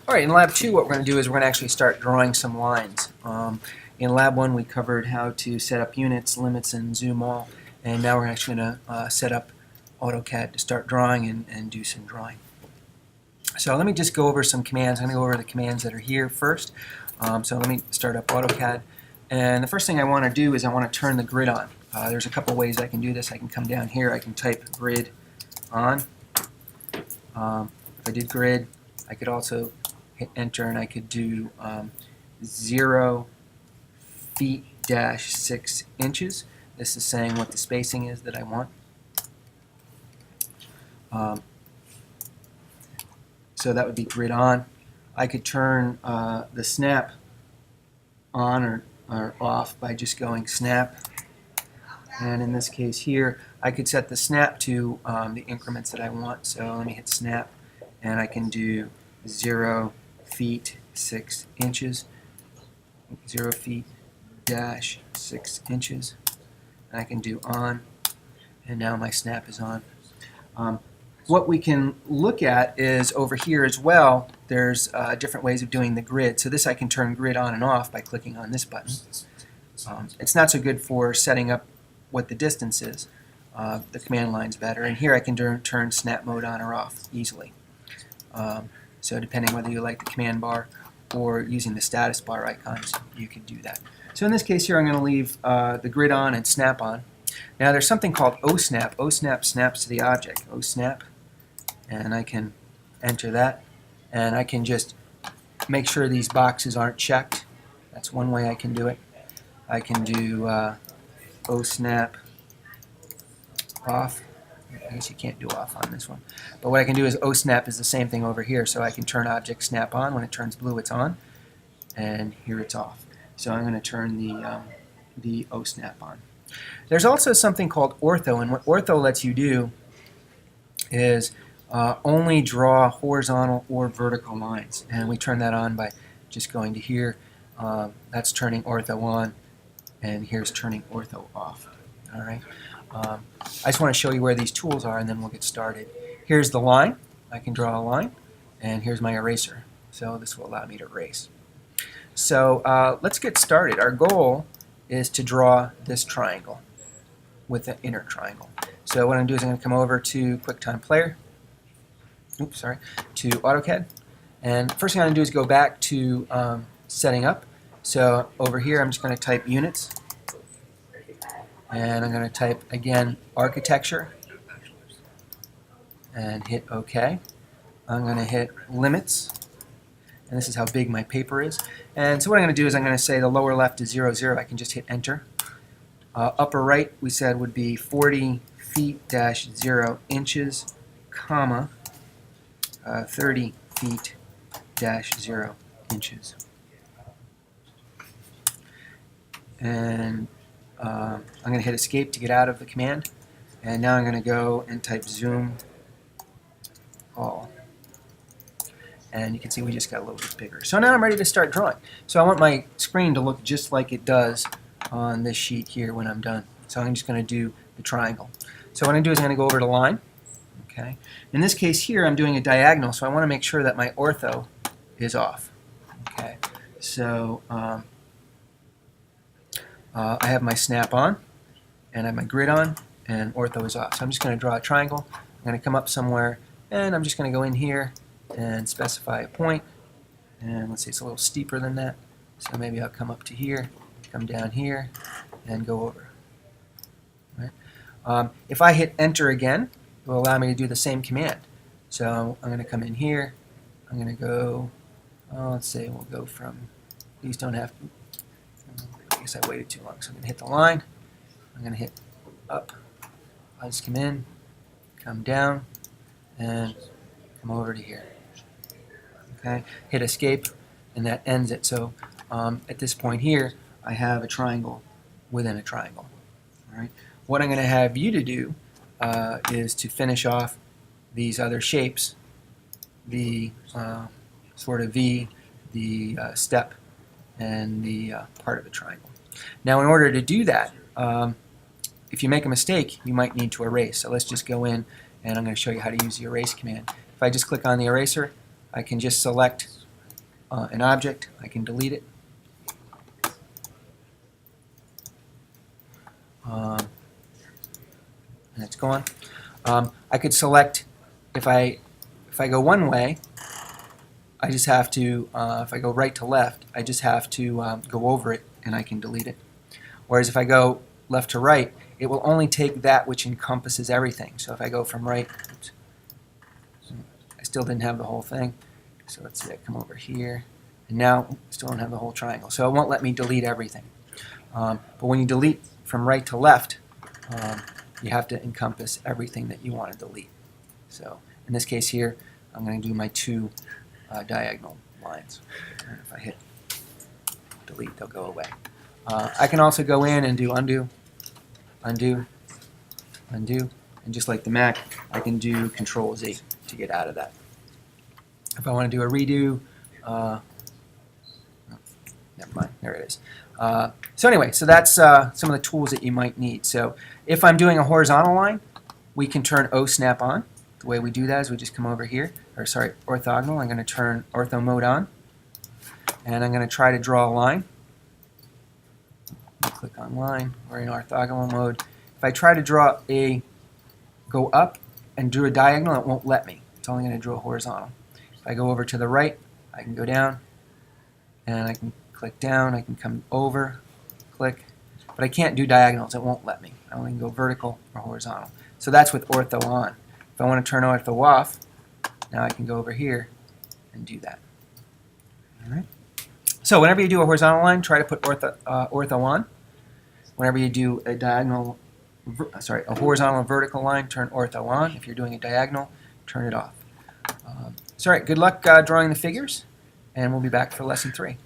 All right, in Lab 2 what we're going to do is we're going to actually start drawing some lines. In Lab 1 we covered how to set up units, limits, and zoom all, and now we're actually going to set up AutoCAD to start drawing and do some drawing. So let me just go over some commands. I'm going to go over the commands that are here first. So let me start up AutoCAD. And the first thing I want to do is I want to turn the grid on. There's a couple ways I can do this. I can come down here, I can type grid on. If I did grid, I could also hit enter and I could do 0 feet dash 6 inches. This is saying what the spacing is that I want. So that would be grid on. I could turn the snap on or off by just going snap. And in this case here, I could set the snap to the increments that I want. So let me hit snap, and I can do 0 feet 6 inches, 0 feet dash 6 inches. And I can do on, and now my snap is on. What we can look at is over here as well, there's different ways of doing the grid. So this I can turn grid on and off by clicking on this button. It's not so good for setting up what the distance is. The command line's better. And here I can turn snap mode on or off easily. So depending whether you like the command bar or using the status bar icons, you can do that. So in this case here I'm going to leave the grid on and snap on. Now there's something called OSNAP. OSNAP snaps to the object. OSNAP. And I can enter that. And I can just make sure these boxes aren't checked. That's one way I can do it. I can do OSNAP off. I guess you can't do off on this one. But what I can do is OSNAP is the same thing over here. So I can turn object snap on. When it turns blue, it's on. And here it's off. So I'm going to turn the OSNAP on. There's also something called ortho. And what ortho lets you do is only draw horizontal or vertical lines. And we turn that on by just going to here. That's turning ortho on. And here's turning ortho off. All right. I just want to show you where these tools are, and then we'll get started. Here's the line. I can draw a line, and here's my eraser. So this will allow me to erase. So let's get started. Our goal is to draw this triangle with the inner triangle. So what I'm going to do is I'm going to come over to QuickTime Player. Oops, sorry. To AutoCAD. And first thing I'm going to do is go back to setting up. So over here I'm just going to type units, and I'm going to type again architecture and hit OK. I'm going to hit limits, and this is how big my paper is. And so what I'm going to do is I'm going to say the lower left is 0, 0. I can just hit enter. Upper right we said would be 40 feet dash 0 inches, comma 30 feet dash 0 inches. And I'm going to hit escape to get out of the command. And now I'm going to go and type zoom all. And you can see we just got a little bit bigger. So now I'm ready to start drawing. So I want my screen to look just like it does on this sheet here when I'm done. So I'm just going to do the triangle. So what I'm going to do is I'm going to go over to line. Okay. In this case here I'm doing a diagonal, so I want to make sure that my ortho is off. Okay. So I have my snap on, and I have my grid on, and ortho is off. So I'm just going to draw a triangle. I'm going to come up somewhere, and I'm just going to go in here and specify a point. And let's say it's a little steeper than that. So maybe I'll come up to here, come down here, and go over. Right. If I hit enter again, it will allow me to do the same command. So I'm going to come in here. I'm going to go, let's say we'll go from, please don't have to, I guess I waited too long. So I'm going to hit the line. I'm going to hit up. I'll just come in, come down, and come over to here. Okay, hit escape, and that ends it. So at this point here, I have a triangle within a triangle. All right. What I'm going to have you to do is to finish off these other shapes, the sort of V, the step, and the part of the triangle. Now in order to do that, if you make a mistake, you might need to erase. So let's just go in, and I'm going to show you how to use the erase command. If I just click on the eraser, I can just select an object, I can delete it. And it's gone. I could select, if I go one way, I just have to, if I go right to left, I just have to go over it and I can delete it. Whereas if I go left to right, it will only take that which encompasses everything. So if I go from right, oops, I still didn't have the whole thing. So let's see, I come over here, and now still don't have the whole triangle. So it won't let me delete everything. But when you delete from right to left, you have to encompass everything that you want to delete. So in this case here, I'm going to do my two diagonal lines. And if I hit delete, they'll go away. I can also go in and do undo, undo, undo, and just like the Mac, I can do Control Z to get out of that. If I want to do a redo, never mind, there it is. So anyway, so that's some of the tools that you might need. So if I'm doing a horizontal line, we can turn O snap on. The way we do that is we just come over here, or sorry, orthogonal. I'm going to turn ortho mode on, and I'm going to try to draw a line. Click on line. We're in orthogonal mode. If I try to draw go up and do a diagonal, it won't let me. It's only going to draw horizontal. If I go over to the right, I can go down, and I can click down. I can come over, click, but I can't do diagonals. It won't let me. I only can go vertical or horizontal. So that's with ortho on. If I want to turn ortho off, now I can go over here and do that. All right. So whenever you do a horizontal line, try to put ortho on. Whenever you do a diagonal, a horizontal and vertical line, turn ortho on. If you're doing a diagonal, turn it off. So all right, good luck drawing the figures, and we'll be back for lesson 3.